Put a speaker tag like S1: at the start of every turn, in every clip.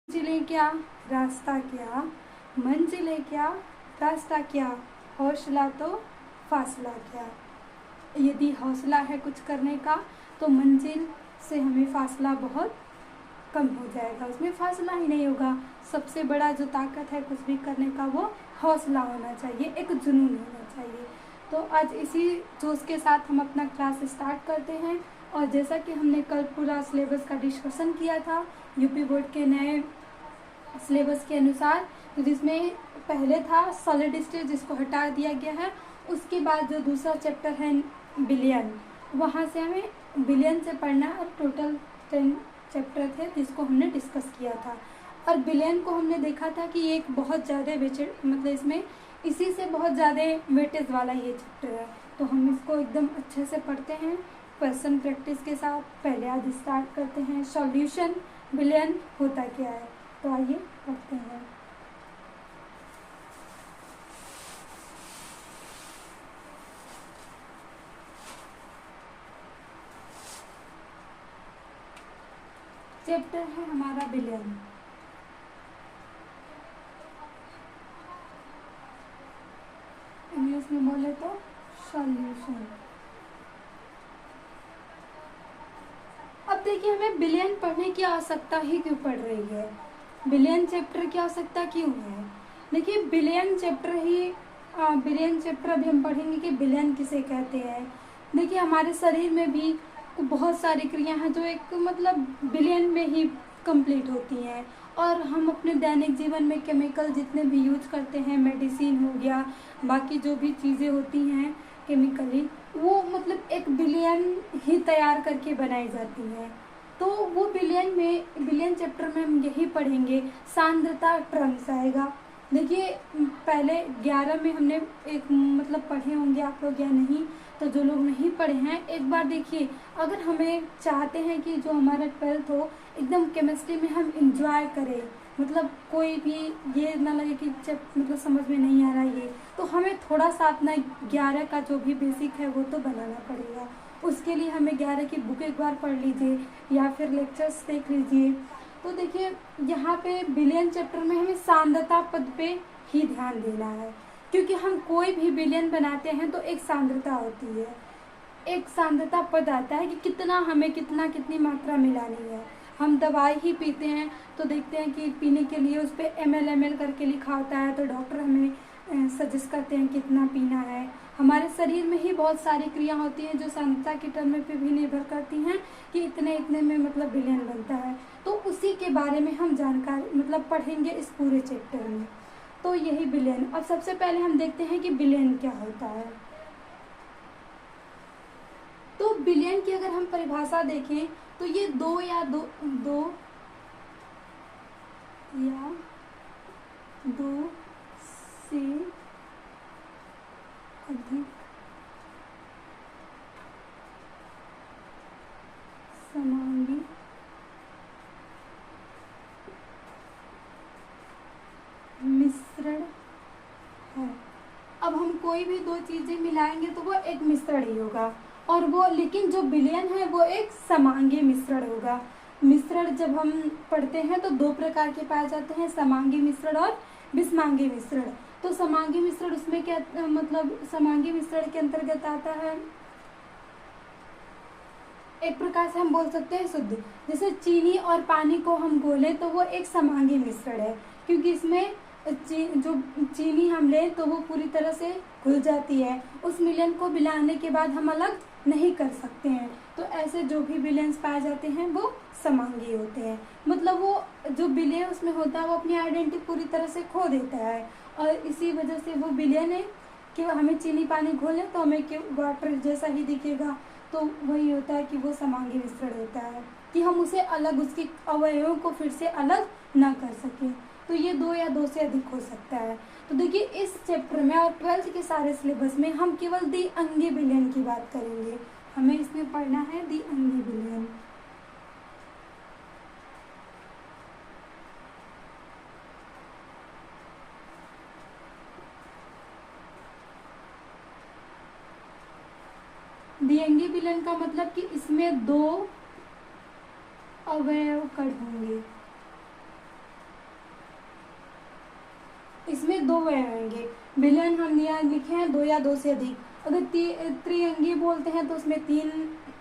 S1: मंजिलें क्या, रास्ता क्या, मंजिलें क्या, रास्ता क्या, हौसला तो फासला क्या। यदि हौसला है कुछ करने का तो मंजिल से हमें फासला बहुत कम हो जाएगा, उसमें फासला ही नहीं होगा। सबसे बड़ा जो ताकत है कुछ भी करने का वो हौसला होना चाहिए, एक जुनून होना चाहिए। तो आज इसी जोश के साथ हम अपना क्लास स्टार्ट करते हैं। और जैसा कि हमने कल पूरा सिलेबस का डिस्कशन किया था यूपी बोर्ड के नए सिलेबस के अनुसार, तो जिसमें पहले था सॉलिड स्टेट जिसको हटा दिया गया है, उसके बाद जो दूसरा चैप्टर है बिलियन, वहाँ से हमें बिलियन से पढ़ना और टोटल 10 चैप्टर थे जिसको हमने डिस्कस किया था। और बिलियन को हमने देखा था कि एक बहुत ज़्यादा मतलब इसमें इसी से बहुत ज़्यादा वेटेज वाला ये चैप्टर है। तो हम इसको एकदम अच्छे से पढ़ते हैं क्वेश्चन प्रैक्टिस के साथ। पहले आज स्टार्ट करते हैं सॉल्यूशन, बिलियन होता क्या है। तो आइए पढ़ते हैं। चैप्टर है हमारा बिलियन। इंग्लिश में बोले तो सॉल्यूशन। अब देखिए हमें बिलियन पढ़ने की आवश्यकता ही क्यों पड़ रही है, बिलियन चैप्टर की आवश्यकता क्यों है। देखिए बिलियन चैप्टर अभी हम पढ़ेंगे कि बिलियन किसे कहते हैं। देखिए हमारे शरीर में भी बहुत सारी क्रियाएं हैं जो एक मतलब बिलियन में ही कंप्लीट होती हैं। और हम अपने दैनिक जीवन में केमिकल जितने भी यूज करते हैं, मेडिसिन हो गया, बाकी जो भी चीज़ें होती हैं केमिकली, वो मतलब एक बिलियन ही तैयार करके बनाई जाती हैं। तो वो बिलियन चैप्टर में हम यही पढ़ेंगे। सांद्रता टर्म्स आएगा। देखिए पहले 11 में हमने एक मतलब पढ़े होंगे आप लोग या नहीं, तो जो लोग नहीं पढ़े हैं एक बार देखिए। अगर हमें चाहते हैं कि जो हमारा 12th हो एकदम केमिस्ट्री में हम इंजॉय करें, मतलब कोई भी ये ना लगे कि जब मतलब समझ में नहीं आ रहा ये, तो हमें थोड़ा सा अपना 11 का जो भी बेसिक है वो तो बनाना पड़ेगा। उसके लिए हमें 11 की बुक एक बार पढ़ लीजिए या फिर लेक्चर्स देख लीजिए। तो देखिए यहाँ पे बिलियन चैप्टर में हमें सांद्रता पद पे ही ध्यान देना है, क्योंकि हम कोई भी बिलियन बनाते हैं तो एक सांद्रता होती है, एक सांद्रता पद आता है कि कितना हमें कितनी मात्रा मिलानी है। हम दवाई ही पीते हैं तो देखते हैं कि पीने के लिए उस पर ml करके लिखा होता है, तो डॉक्टर हमें सजेस्ट करते हैं कितना पीना है। हमारे शरीर में ही बहुत सारी क्रिया होती हैं जो सांद्रता की टर्म पे भी निर्भर करती हैं कि इतने में मतलब बिलियन बनता है। तो उसी के बारे में हम जानकारी मतलब पढ़ेंगे इस पूरे चैप्टर में। तो यही बिलियन। अब सबसे पहले हम देखते हैं कि बिलियन क्या होता है। तो बिलियन की अगर हम परिभाषा देखें तो ये दो या दो से अधिक समांगी मिश्रण है। अब हम कोई भी दो चीजें मिलाएंगे तो वो एक मिश्रण ही होगा, और वो लेकिन जो बिलियन है वो एक समांगी मिश्रण होगा। मिश्रण जब हम पढ़ते हैं तो दो प्रकार के पाए जाते हैं, समांगी मिश्रण और विषमांगी मिश्रण। तो समांगी मिश्रण उसमें क्या मतलब समांगी मिश्रण के अंतर्गत आता है, एक प्रकार से हम बोल सकते हैं शुद्ध। जैसे चीनी और पानी को हम घोलें तो वो एक समांगी मिश्रण है, क्योंकि इसमें जो चीनी हम लें तो वो पूरी तरह से घुल जाती है, उस मिलन को मिलाने के बाद हम अलग नहीं कर सकते हैं। तो ऐसे जो भी बिलियंस पाए जाते हैं वो समांगी होते हैं, मतलब वो जो बिलियन उसमें होता है वो अपनी आइडेंटिटी पूरी तरह से खो देता है, और इसी वजह से वो बिलियन है कि हमें चीनी पानी घोलें तो हमें वाटर जैसा ही दिखेगा। तो वही होता है कि वो समांगी मिश्रण होता है, कि हम उसे अलग उसके अवयवों को फिर से अलग ना कर सकें। तो ये दो या दो से अधिक हो सकता है। तो देखिए इस चैप्टर में और 12th के सारे सिलेबस में हम केवल द्विअंगी बिलियन की बात करेंगे। हमें इसमें पढ़ना है द्विअंगी बिलियन। द्विअंगी बिलियन का मतलब कि इसमें दो अवयव कण होंगे। इसमें 2 अवयव होंगे। बिलियन हम यहाँ लिखे हैं 2 या 2 से अधिक। अगर त्रिअंगी बोलते हैं तो उसमें 3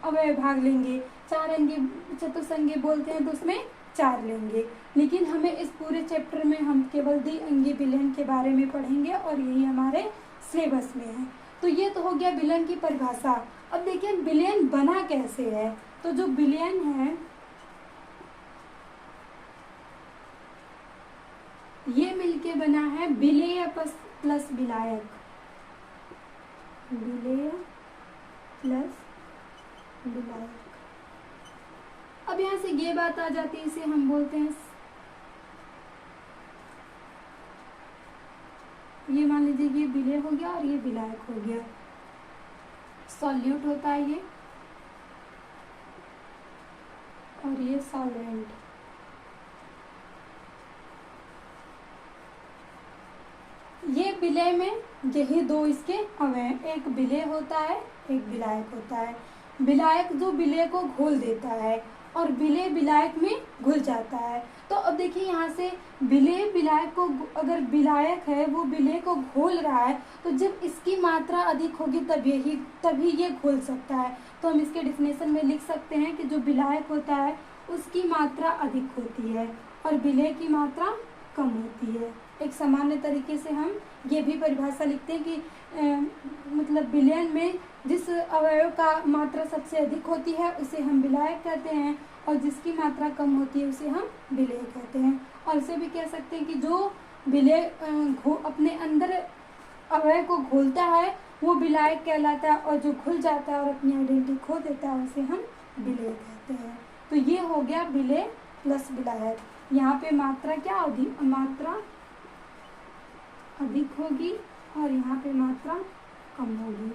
S1: अवयव भाग लेंगे। 4 अंगी चतुर्थअंगी बोलते हैं तो उसमें 4 लेंगे। लेकिन हमें इस पूरे चैप्टर में हम केवल द्विअंगी बिलियन के बारे में पढ़ेंगे और यही हमारे सिलेबस में है। तो ये तो हो गया बिलियन की परिभाषा। अब देखिए बिलियन बना कैसे है। तो जो बिलियन है ये मिलके बना है बिलेय प्लस विलायक, बिलेय प्लस विलायक। अब यहाँ से ये बात आ जाती है, इसे हम बोलते हैं, ये मान लीजिए ये विलेय हो गया और ये विलायक हो गया। सॉल्यूट होता है ये और ये सॉल्वेंट। ये विलेय में यही 2 इसके अवयव, एक विलेय होता है एक विलायक होता है। विलायक जो विलेय को घोल देता है और विलेय विलायक में घुल जाता है। तो अब देखिए यहाँ से विलेय विलायक को, अगर विलायक है वो विलेय को घोल रहा है तो जब इसकी मात्रा अधिक होगी तभी ये घोल सकता है। तो हम इसके डिफिनेशन में लिख सकते हैं कि जो विलायक होता है उसकी मात्रा अधिक होती है और विलेय की मात्रा कम होती है। एक सामान्य तरीके से हम ये भी परिभाषा लिखते हैं कि मतलब विलयन में जिस अवयव का मात्रा सबसे अधिक होती है उसे हम विलायक कहते हैं और जिसकी मात्रा कम होती है उसे हम विलेय कहते हैं। और इसे भी कह सकते हैं कि जो विलेय अपने अंदर अवयव को घोलता है वो विलायक कहलाता है और जो घुल जाता है और अपनी आइडेंटिटी खो देता है उसे हम विलेय कहते हैं। तो ये हो गया विलेय प्लस विलायक। यहाँ पे मात्रा क्या होगी, मात्रा अधिक होगी और यहाँ पे मात्रा कम होगी।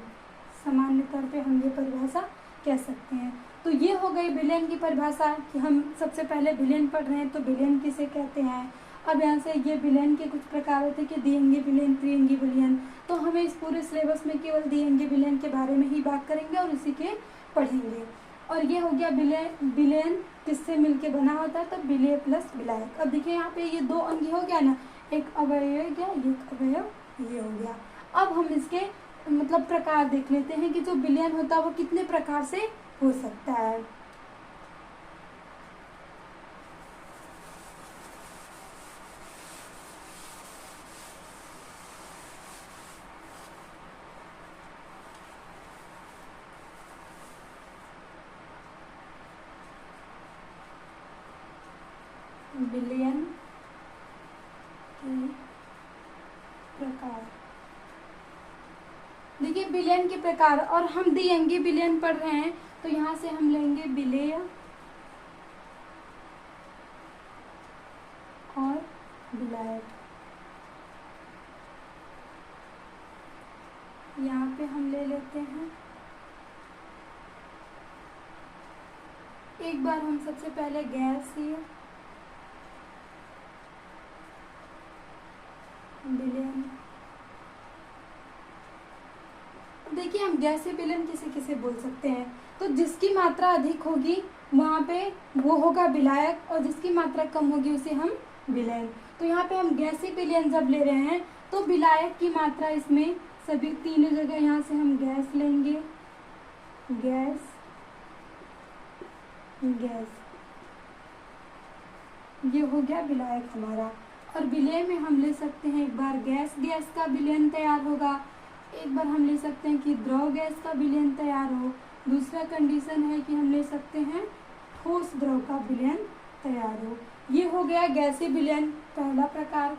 S1: सामान्य तौर पे हम ये परिभाषा कह सकते हैं। तो ये हो गई विलयन की परिभाषा कि हम सबसे पहले विलयन पढ़ रहे हैं तो विलयन किसे कहते हैं। अब यहाँ से ये विलयन के कुछ प्रकार होते हैं कि द्विअंगी विलयन, त्रिअंगी विलयन। तो हमें इस पूरे सिलेबस में केवल द्विअंगी विलयन के बारे में ही बात करेंगे और इसी के पढ़ेंगे। और ये हो गया विलयन किससे मिलके बना होता है, तो विलेय प्लस विलायक। अब देखिए यहाँ पे ये 2 अंगी हो गया ना, एक अवयव हो गया, एक अवयव ये हो गया। अब हम इसके मतलब प्रकार देख लेते हैं कि जो विलयन होता है वो कितने प्रकार से हो सकता है। विलयन के प्रकार, देखिए विलयन के प्रकार, और हम द्विअंगी विलयन पढ़ रहे हैं तो यहाँ से हम लेंगे विलेय और विलायक। यहाँ पे हम ले लेते हैं, एक बार हम सबसे पहले गैसीय विलयन। देखिए हम गैसीय विलयन किसे किसे बोल सकते हैं, तो जिसकी मात्रा अधिक होगी वहाँ पे वो होगा विलायक और जिसकी मात्रा कम होगी उसे हम विलयन। तो यहाँ पे हम गैसीय विलयन जब ले रहे हैं तो विलायक की मात्रा इसमें सभी तीनों जगह, यहाँ से हम गैस लेंगे, गैस गैस, ये हो गया विलायक हमारा। और विलेय में हम ले सकते हैं, एक बार गैस का विलयन तैयार होगा, एक बार हम ले सकते हैं कि द्रव गैस का विलयन तैयार हो, दूसरा कंडीशन है कि हम ले सकते हैं ठोस द्रव का विलयन तैयार हो। ये हो गया गैसीय विलयन पहला प्रकार।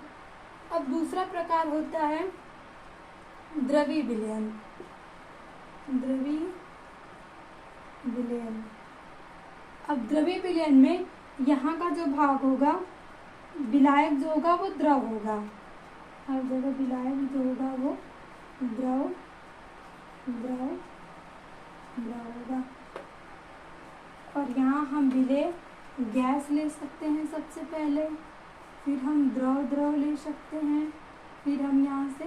S1: अब दूसरा प्रकार होता है द्रवीय विलयन। द्रवीय विलयन, अब द्रवीय विलयन में यहाँ का जो भाग होगा, विलायक जो होगा वो द्रव होगा, हर जगह विलायक जो होगा वो द्रव द्रव द्रव होगा। और यहाँ हम विलेय गैस ले सकते हैं सबसे पहले, फिर हम द्रव ले सकते हैं, फिर हम यहाँ से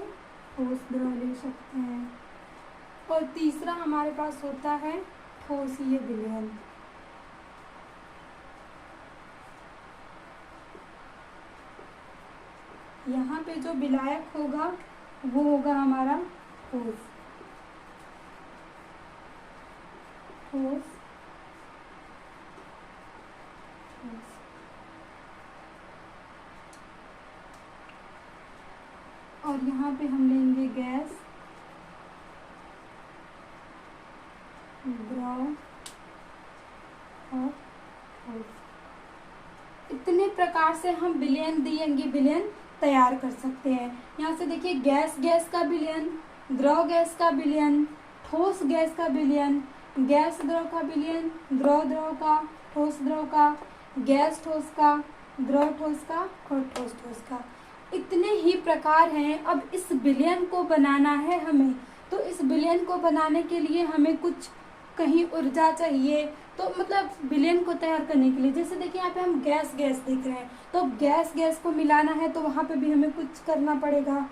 S1: ठोस द्रव ले सकते हैं, और तीसरा हमारे पास होता है ठोसीय विलयन। यहाँ पे जो विलायक होगा वो होगा हमारा ठोस। ठोस, ठोस। और यहाँ पे हम लेंगे गैस, द्रव और ठोस। इतने प्रकार से हम विलयन द्विअंगी विलयन तैयार कर सकते हैं। यहाँ से देखिए गैस गैस का विलयन, द्रव गैस का विलयन, ठोस गैस का विलयन, गैस द्रव का विलयन, द्रव द्रव का, ठोस द्रव का, गैस ठोस का, द्रव ठोस का और ठोस ठोस का। इतने ही प्रकार हैं। अब इस विलयन को बनाना है हमें, तो इस विलयन को बनाने के लिए हमें कुछ कहीं ऊर्जा चाहिए। तो मतलब विलयन को तैयार करने के लिए, जैसे देखिए यहाँ पे हम गैस गैस देख रहे हैं, तो गैस गैस को मिलाना है तो वहाँ पे भी हमें कुछ करना पड़ेगा,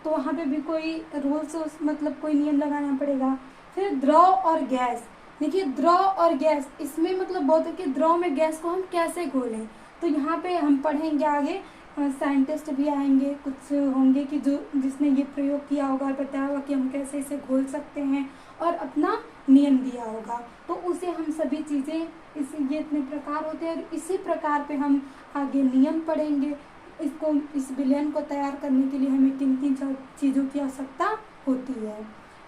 S1: तो वहाँ पे भी कोई रूल्स मतलब कोई नियम लगाना पड़ेगा। फिर द्रव और गैस, देखिए द्रव और गैस, इसमें मतलब बहुत है कि द्रव में गैस को हम कैसे घोलें। तो यहाँ पे हम पढ़ेंगे आगे, साइंटिस्ट भी आएंगे, कुछ होंगे कि जो जिसने ये प्रयोग किया होगा और बताया होगा कि हम कैसे इसे घोल सकते हैं और अपना नियम दिया होगा। तो उसे हम सभी चीज़ें ये इतने प्रकार होते हैं और इसी प्रकार पे हम आगे नियम पढ़ेंगे। इसको इस विलयन को तैयार करने के लिए हमें किन किन चीज़ों की आवश्यकता होती है।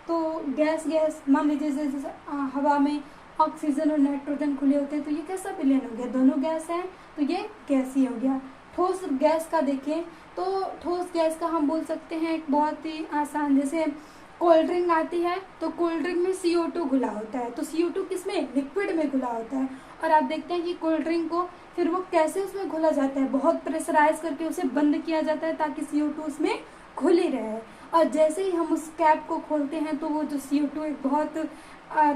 S1: तो गैस गैस मान लीजिए जैसे हवा में ऑक्सीजन और नाइट्रोजन खुले होते हैं, तो ये कैसा विलयन हो गया, दोनों गैस हैं तो ये गैस ही हो गया। ठोस गैस का देखें तो ठोस गैस का हम बोल सकते हैं एक बहुत ही आसान, जैसे कोल्ड ड्रिंक आती है तो कोल्ड ड्रिंक में CO2 घुला होता है, तो CO2 किसमें, लिक्विड में घुला होता है। और आप देखते हैं कि कोल्ड ड्रिंक को फिर वो कैसे उसमें घुला जाता है, बहुत प्रेशराइज करके उसे बंद किया जाता है ताकि CO2 उसमें घुली रहे। और जैसे ही हम उस कैप को खोलते हैं तो वो जो CO2 एक बहुत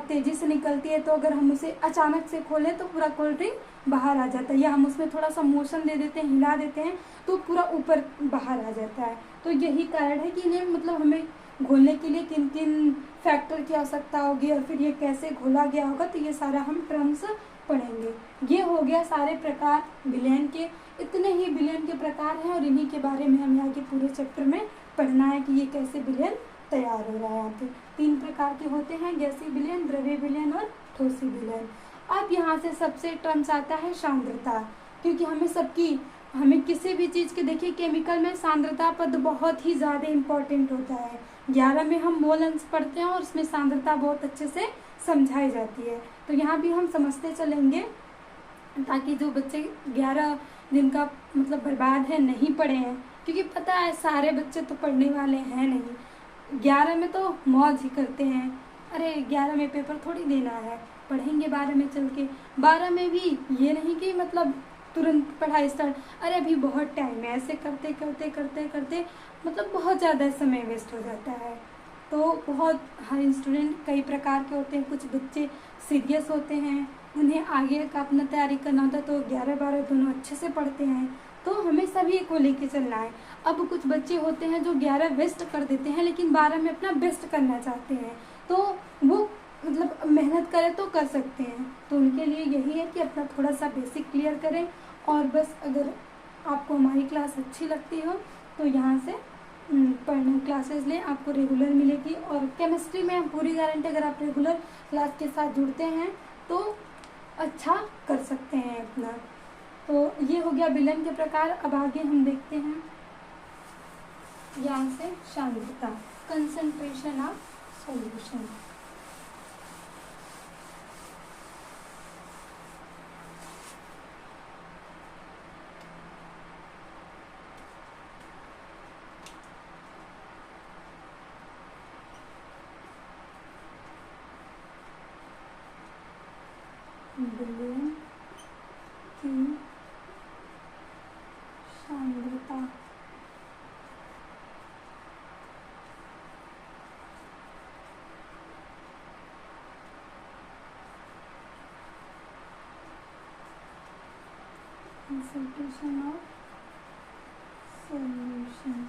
S1: तेज़ी से निकलती है, तो अगर हम उसे अचानक से खोलें तो पूरा कोल्ड ड्रिंक बाहर आ जाता है, या हम उसमें थोड़ा सा मोशन दे देते हैं, हिला देते हैं तो पूरा ऊपर बाहर आ जाता है। तो यही कारण है कि इन्हें मतलब हमें घोलने के लिए किन किन फैक्टर की आवश्यकता होगी और फिर ये कैसे घोला गया होगा, तो ये सारा हम टर्म्स पढ़ेंगे। ये हो गया सारे प्रकार विलयन के। इतने ही विलयन के प्रकार हैं और इन्हीं के बारे में हमें आगे पूरे चैप्टर में पढ़ना है कि ये कैसे विलयन तैयार हो रहा है। यहाँ पे 3 प्रकार के होते हैं, गैसीय विलयन, द्रवीय विलयन और ठोसी विलयन। अब यहाँ से सबसे टर्म्स आता है सांद्रता, क्योंकि हमें किसी भी चीज़ के देखिए केमिकल में सांद्रता पद बहुत ही ज़्यादा इम्पोर्टेंट होता है। 11 में हम मोल अंश पढ़ते हैं और उसमें सांद्रता बहुत अच्छे से समझाई जाती है। तो यहाँ भी हम समझते चलेंगे ताकि जो बच्चे 11 दिन का मतलब बर्बाद है नहीं पढ़े हैं, क्योंकि पता है सारे बच्चे तो पढ़ने वाले हैं नहीं, 11 में तो मौज ही करते हैं। अरे 11 में पेपर थोड़ी देना है, पढ़ेंगे 12 में चल के। 12 में भी ये नहीं कि मतलब तुरंत पढ़ाई स्टार्ट, अरे अभी बहुत टाइम है, ऐसे करते करते करते करते मतलब बहुत ज़्यादा समय वेस्ट हो जाता है। तो बहुत हर स्टूडेंट कई प्रकार के होते हैं, कुछ बच्चे सीरियस होते हैं, उन्हें आगे का अपना तैयारी करना होता है, तो 11-12 दोनों अच्छे से पढ़ते हैं। तो हमें सभी को लेके चलना है। अब कुछ बच्चे होते हैं जो 11 वेस्ट कर देते हैं लेकिन 12 में अपना बेस्ट करना चाहते हैं, तो वो मतलब मेहनत करें तो कर सकते हैं। तो उनके लिए यही है कि अपना थोड़ा सा बेसिक क्लियर करें। और बस अगर आपको हमारी क्लास अच्छी लगती हो तो यहाँ से पढ़ने क्लासेस लें, आपको रेगुलर मिलेगी। और केमिस्ट्री में पूरी गारंटी, अगर आप रेगुलर क्लास के साथ जुड़ते हैं तो अच्छा कर सकते हैं अपना। तो ये हो गया विलयन के प्रकार। अब आगे हम देखते हैं यहाँ से सांद्रता, कंसंट्रेशन ऑफ सॉल्यूशन। विलयन की सांद्रता कंसंट्रेशन ऑफ सॉल्यूशन।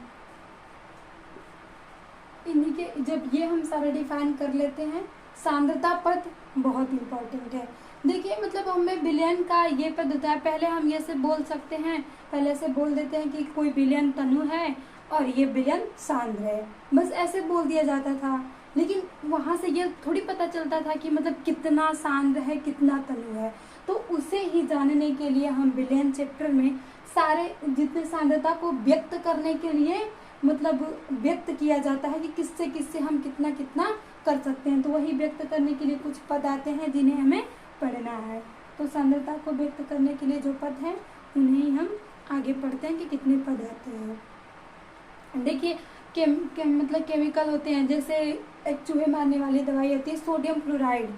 S1: इन्हीं के जब ये हम सारा डिफाइन कर लेते हैं सांद्रता पद बहुत इम्पोर्टेंट है। देखिए मतलब हमें बिलियन का ये पद होता है, पहले हम ये से बोल सकते हैं, पहले से बोल देते हैं कि कोई बिलियन तनु है और ये बिलियन सांद्र है, बस ऐसे बोल दिया जाता था। लेकिन वहाँ से ये थोड़ी पता चलता था कि मतलब कितना सांद्र है कितना तनु है। तो उसे ही जानने के लिए हम बिलियन चैप्टर में सारे जितने सांद्रता को व्यक्त करने के लिए मतलब व्यक्त किया जाता है कि किससे किससे हम कितना कितना कर सकते हैं, तो वही व्यक्त करने के लिए कुछ पद आते हैं जिन्हें हमें पढ़ना है। तो सांद्रता को व्यक्त करने के लिए जो पद हैं उन्हें हम आगे पढ़ते हैं कि कितने पद आते हैं। देखिए मतलब केमिकल होते हैं, जैसे एक चूहे मारने वाली दवाई होती है सोडियम फ्लोराइड।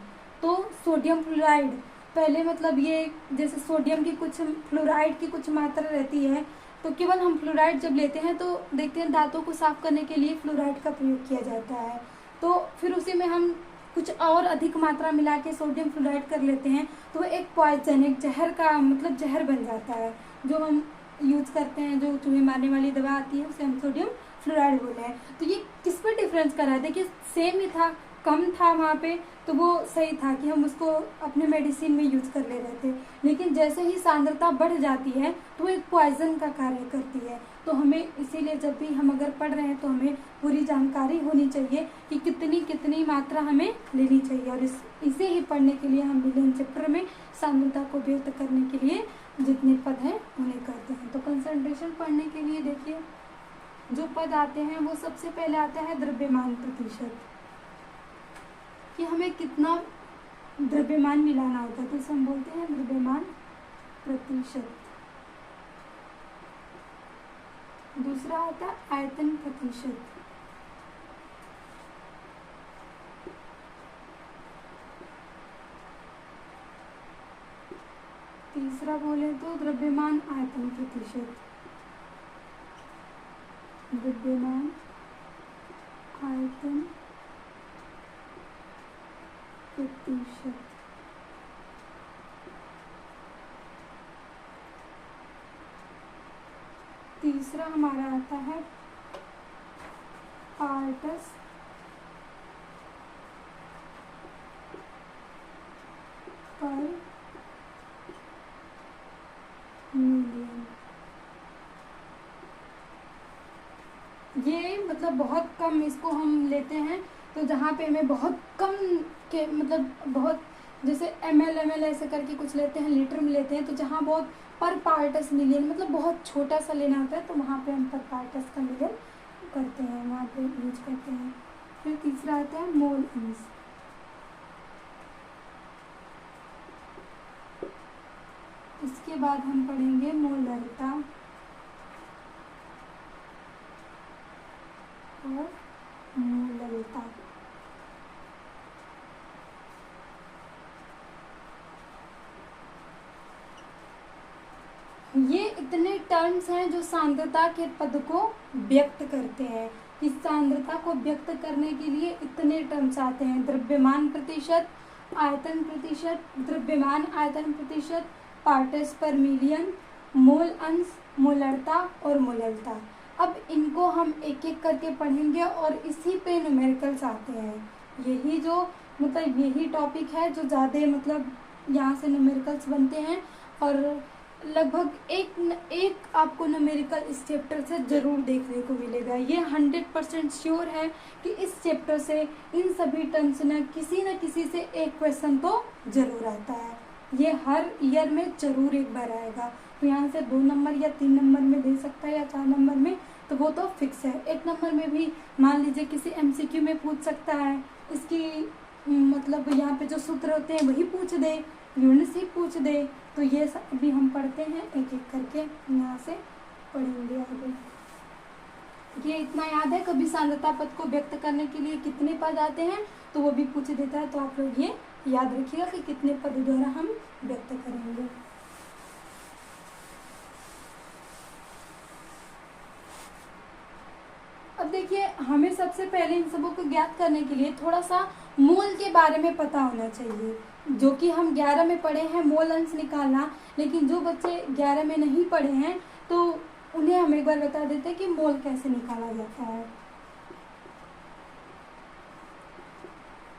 S1: तो सोडियम फ्लोराइड पहले मतलब ये जैसे सोडियम की कुछ फ्लोराइड की कुछ मात्रा रहती है, तो केवल हम फ्लोराइड जब लेते हैं तो देखते हैं दांतों को साफ करने के लिए फ्लोराइड का प्रयोग किया जाता है। तो फिर उसी में हम कुछ और अधिक मात्रा मिला के सोडियम फ्लोराइड कर लेते हैं, तो एक पॉइजन एक जहर का मतलब जहर बन जाता है जो हम यूज करते हैं। जो चूहे मारने वाली दवा आती है उसे हम सोडियम फ्लोराइड बोले हैं। तो ये किस पर डिफरेंस करा है, देखिए सेम ही था, कम था वहाँ पे तो वो सही था कि हम उसको अपने मेडिसिन में यूज कर ले रहे थे। लेकिन जैसे ही सांद्रता बढ़ जाती है तो एक पॉइजन का कार्य करती है। तो हमें इसीलिए जब भी हम अगर पढ़ रहे हैं तो हमें पूरी जानकारी होनी चाहिए कि कितनी कितनी मात्रा हमें लेनी चाहिए। और इसे ही पढ़ने के लिए हम बिलियन चैप्टर में सांद्रता को व्यक्त करने के लिए जितने पद हैं उन्हें करते हैं। तो कंसंट्रेशन पढ़ने के लिए देखिए जो पद आते हैं वो सबसे पहले आता है द्रव्यमान प्रतिशत, कि हमें कितना द्रव्यमान मिलाना होता है, तो इसे हम बोलते हैं द्रव्यमान प्रतिशत। दूसरा आता है आयतन प्रतिशत, तीसरा बोले तो द्रव्यमान आयतन प्रतिशत, द्रव्यमान आयतन प्रतिशत। तीसरा हमारा आता है पार्ट्स पर मिलियन। ये मतलब बहुत कम इसको हम लेते हैं, तो जहाँ पे हमें बहुत कम के मतलब बहुत जैसे ml ऐसे करके कुछ लेते हैं, लीटर में लेते हैं, तो जहाँ बहुत पर पार्टस मिलियन मतलब बहुत छोटा सा लेना होता है तो वहाँ पे हम पर पार्टस का मिलियन करते हैं, वहाँ पे यूज करते हैं। फिर तीसरा आता है मोल अंश, इसके बाद हम पढ़ेंगे मोलरता और मोलरता। ये इतने टर्म्स हैं जो सांद्रता के पद को व्यक्त करते हैं। इस सांद्रता को व्यक्त करने के लिए इतने टर्म्स आते हैं, द्रव्यमान प्रतिशत, आयतन प्रतिशत, द्रव्यमान आयतन प्रतिशत, पार्ट्स पर मिलियन, मोल अंश, मोलरता और मोलरता। अब इनको हम एक एक करके पढ़ेंगे और इसी पे न्यूमेरिकल्स आते हैं। यही जो मतलब यही टॉपिक है जो ज़्यादा मतलब यहाँ से न्यूमेरिकल्स बनते हैं, और लगभग एक आपको न्यूमेरिकल इस चैप्टर से ज़रूर देखने को मिलेगा। ये 100% श्योर है कि इस चैप्टर से इन सभी टर्म्स न किसी से एक क्वेश्चन तो ज़रूर आता है। ये हर ईयर में ज़रूर एक बार आएगा, तो यहाँ से 2 नंबर या 3 नंबर में दे सकता है या 4 नंबर में, तो वो तो फिक्स है। 1 नंबर में भी मान लीजिए किसी MCQ में पूछ सकता है, इसकी मतलब यहाँ पे जो सूत्र होते हैं वही पूछ दे, यूनिट से पूछ दे। तो ये सब भी हम पढ़ते हैं एक एक करके, यहाँ से पढ़ेंगे आगे। ये इतना याद है, कभी सांद्रता पद को व्यक्त करने के लिए कितने पद आते हैं तो वो भी पूछ देता है, तो आप लोग ये याद रखिएगा कि कितने पद द्वारा हम व्यक्त करेंगे। अब देखिए हमें सबसे पहले इन सबों को ज्ञात करने के लिए थोड़ा सा मोल के बारे में पता होना चाहिए, जो कि हम 11 में पढ़े हैं मोल अंश निकालना। लेकिन जो बच्चे 11 में नहीं पढ़े हैं तो उन्हें हम एक बार बता देते हैं कि मोल कैसे निकाला जाता है।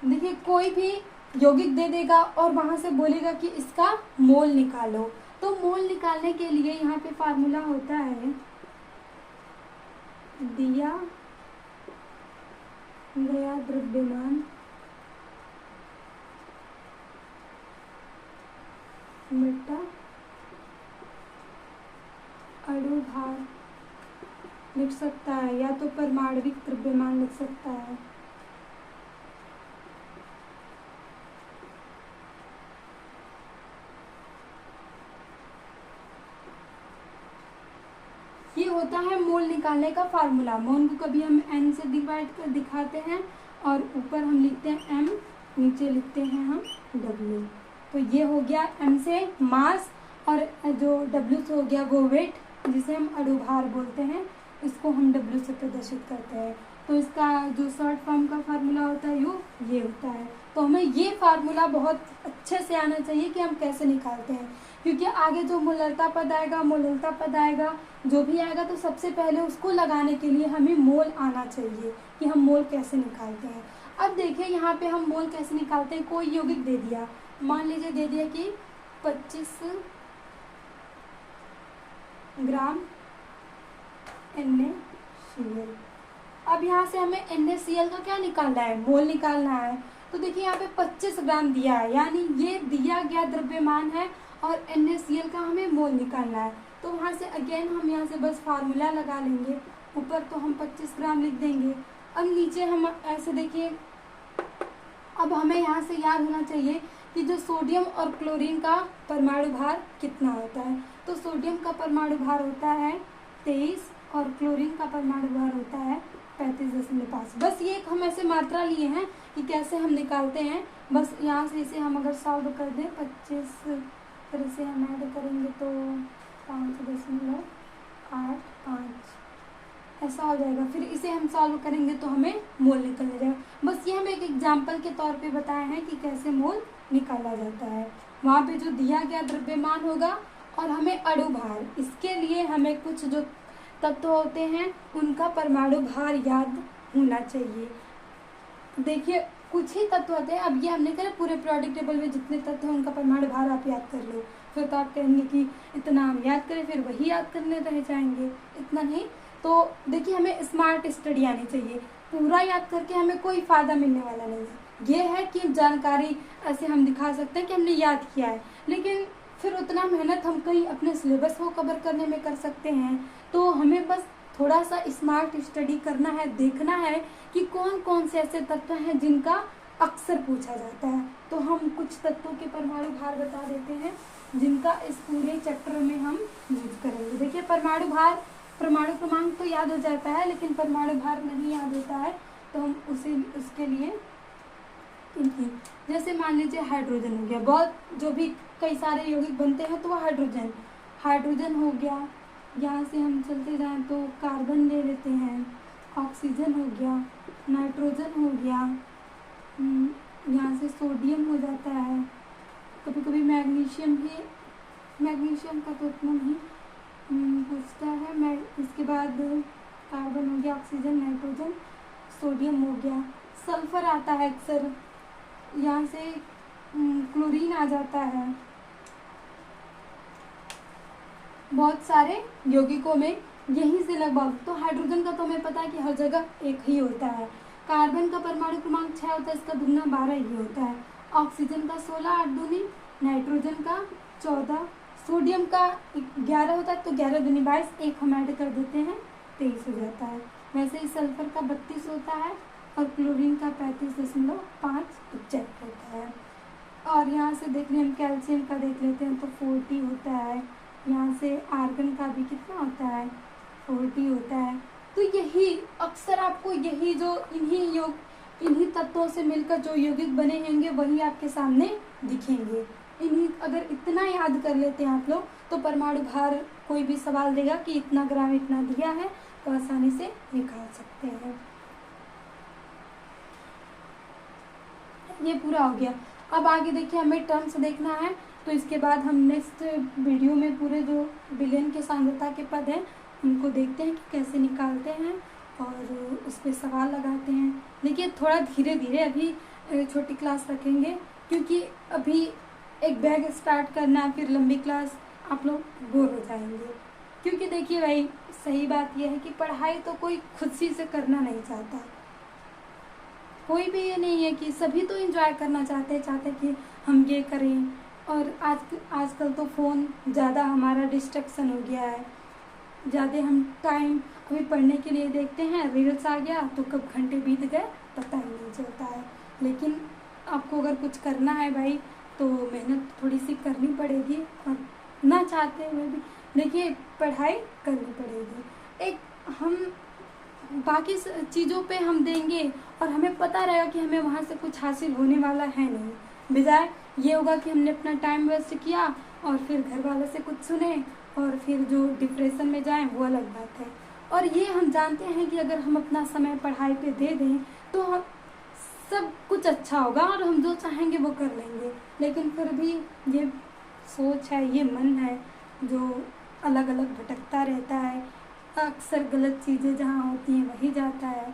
S1: देखिए कोई भी यौगिक दे देगा और वहां से बोलेगा कि इसका मोल निकालो। तो मोल निकालने के लिए यहाँ पे फार्मूला होता है दिया गया द्रव्यमान बटा अणु भार लिख सकता है, या तो परमाणविक द्रव्यमान लिख सकता है। ये होता है मोल निकालने का फार्मूला। मोल को कभी हम n से डिवाइड कर दिखाते हैं और ऊपर हम लिखते हैं m, नीचे लिखते हैं हम w। तो ये हो गया m से मास और जो w से हो गया वो वेट, जिसे हम अणु भार बोलते हैं, इसको हम w से प्रदर्शित करते हैं। तो इसका जो शॉर्ट फॉर्म का फार्मूला होता है ये होता है। तो हमें ये फार्मूला बहुत अच्छे से आना चाहिए कि हम कैसे निकालते हैं, क्योंकि आगे जो मोलरता पद आएगा, मोलरता पद आएगा, जो भी आएगा, तो सबसे पहले उसको लगाने के लिए हमें मोल आना चाहिए कि हम मोल कैसे निकालते हैं। अब देखिए यहाँ पे हम मोल कैसे निकालते हैं। कोई यौगिक दे दिया, मान लीजिए दे दिया कि 25 ग्राम NaCl। अब यहाँ से हमें NaCl का क्या निकालना है, मोल निकालना है। तो देखिए यहाँ पे 25 ग्राम दिया है, यानी ये दिया गया द्रव्यमान है और NaCl का हमें मोल निकालना है। तो वहाँ से अगेन हम यहाँ से बस फार्मूला लगा लेंगे। ऊपर तो हम 25 ग्राम लिख देंगे। अब नीचे हम ऐसे देखिए, अब हमें यहाँ से याद होना चाहिए कि जो सोडियम और क्लोरीन का परमाणु भार कितना होता है। तो सोडियम का परमाणु भार होता है 23 और क्लोरीन का परमाणु भार होता है 35.5। बस ये एक हम ऐसे मात्रा लिए हैं कि कैसे हम निकालते हैं। बस यहाँ से इसे हम अगर सॉल्व कर दें, 25 तरह से हम ऐड करेंगे तो 5.85 ऐसा हो जाएगा। फिर इसे हम सॉल्व करेंगे तो हमें मोल निकल जाएगा। बस ये हम एक एग्जाम्पल के तौर पे बताए हैं कि कैसे मोल निकाला जाता है। वहाँ पे जो दिया गया द्रव्यमान होगा और हमें अणु भार, इसके लिए हमें कुछ जो तत्व होते हैं उनका परमाणु भार याद होना चाहिए। देखिए कुछ ही तत्व होते हैं। अब ये हमने कहा पूरे पीरियोडिक टेबल में जितने तत्व हैं उनका परमाणु भार आप याद कर लो। फिर तो आप कहेंगे कि इतना हम याद करें, फिर वही याद करने रह जाएंगे, इतना नहीं। तो देखिए हमें स्मार्ट स्टडी आनी चाहिए। पूरा याद करके हमें कोई फ़ायदा मिलने वाला नहीं है। ये है कि जानकारी ऐसे हम दिखा सकते हैं कि हमने याद किया है, लेकिन फिर उतना मेहनत हम कहीं अपने सिलेबस को कवर करने में कर सकते हैं। तो हमें बस थोड़ा सा स्मार्ट स्टडी करना है, देखना है कि कौन कौन से ऐसे तत्व हैं जिनका अक्सर पूछा जाता है। तो हम कुछ तत्वों के परमाणु भार बता देते हैं जिनका इस पूरे चैप्टर में हम यूज करेंगे। देखिए परमाणु भार, परमाणु क्रमांक तो याद हो जाता है, लेकिन परमाणु भार नहीं याद होता है। तो हम उसके लिए जैसे मान लीजिए हाइड्रोजन हो गया, बहुत जो भी कई सारे यौगिक बनते हैं तो वह हाइड्रोजन हो गया। यहाँ से हम चलते जाएं तो कार्बन ले लेते हैं, ऑक्सीजन हो गया, नाइट्रोजन हो गया, यहाँ से सोडियम हो जाता है, कभी कभी मैग्नीशियम भी, मैग्नीशियम का तो उतना नहीं पूछता है। इसके बाद कार्बन हो गया, ऑक्सीजन, नाइट्रोजन, सोडियम हो गया। सल्फर आता है अक्सर, यहाँ से क्लोरीन आ जाता है। बहुत सारे यौगिकों में यहीं से लगभग, तो हाइड्रोजन का तो हमें पता है कि हर जगह एक ही होता है। कार्बन का परमाणु क्रमांक 6 होता है, इसका दुगना 12 ही होता है। ऑक्सीजन का 16, 8 दूनी, नाइट्रोजन का 14, सोडियम का 11 होता है, तो 11 दूनी 22, एक हम ऐड कर देते हैं 23 हो जाता है। वैसे ही सल्फर का 32 होता है और क्लोरीन का 35.5 एग्जैक्ट होता है। और यहाँ से देख लें हम कैल्शियम का देख लेते हैं तो 40 होता है। यहाँ से आर्गन का भी कितना होता है, 40 होता है। तो यही अक्सर आपको यही जो इन्हीं तत्वों से मिलकर जो यौगिक बने होंगे वही आपके सामने दिखेंगे। इन्हीं अगर इतना याद कर लेते हैं आप लोग तो परमाणु भार कोई भी सवाल देगा कि इतना ग्राम इतना दिया है तो आसानी से निकाल सकते हैं। ये पूरा हो गया। अब आगे देखिए हमें टर्म्स देखना है, तो इसके बाद हम नेक्स्ट वीडियो में पूरे जो विलयन के सांद्रता के पद हैं उनको देखते हैं कि कैसे निकालते हैं और उस पर सवाल लगाते हैं। देखिए थोड़ा धीरे धीरे अभी छोटी क्लास रखेंगे, क्योंकि अभी एक बैग स्टार्ट करना फिर लंबी क्लास, आप लोग बोर हो जाएंगे। क्योंकि देखिए भाई, सही बात यह है कि पढ़ाई तो कोई खुद से करना नहीं चाहता। कोई भी ये नहीं है कि सभी तो एंजॉय करना चाहते कि हम ये करें। और आजकल तो फ़ोन ज़्यादा हमारा डिस्ट्रक्शन हो गया है। ज़्यादा हम टाइम अभी पढ़ने के लिए देखते हैं, रील्स आ गया तो कब घंटे बीत गए पता ही नहीं चलता है। लेकिन आपको अगर कुछ करना है भाई तो मेहनत थोड़ी सी करनी पड़ेगी, और ना चाहते हुए भी देखिए पढ़ाई करनी पड़ेगी। एक हम बाकी चीज़ों पे हम देंगे और हमें पता रहेगा कि हमें वहाँ से कुछ हासिल होने वाला है नहीं, बजाय ये होगा कि हमने अपना टाइम वेस्ट किया और फिर घर वालों से कुछ सुने और फिर जो डिप्रेशन में जाएं वो अलग बात है। और ये हम जानते हैं कि अगर हम अपना समय पढ़ाई पे दे दें तो हम सब कुछ अच्छा होगा और हम जो चाहेंगे वो कर लेंगे। लेकिन फिर भी ये सोच है, ये मन है जो अलग अलग भटकता रहता है। अक्सर गलत चीज़ें जहाँ होती हैं वही जाता है।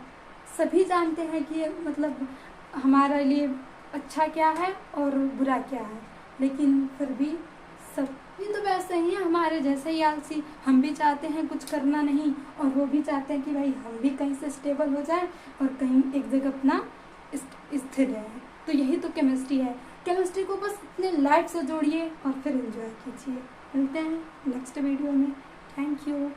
S1: सभी जानते हैं कि मतलब हमारे लिए अच्छा क्या है और बुरा क्या है, लेकिन फिर भी सभी तो वैसे ही हैं हमारे जैसे ही आलसी। हम भी चाहते हैं कुछ करना नहीं, और वो भी चाहते हैं कि भाई हम भी कहीं से स्टेबल हो जाएं और कहीं एक जगह अपना स्थिर रहें। तो यही तो केमिस्ट्री है। केमिस्ट्री को बस अपने लाइफ से जोड़िए और फिर एंजॉय कीजिए। मिलते हैं नेक्स्ट वीडियो में। Thank you.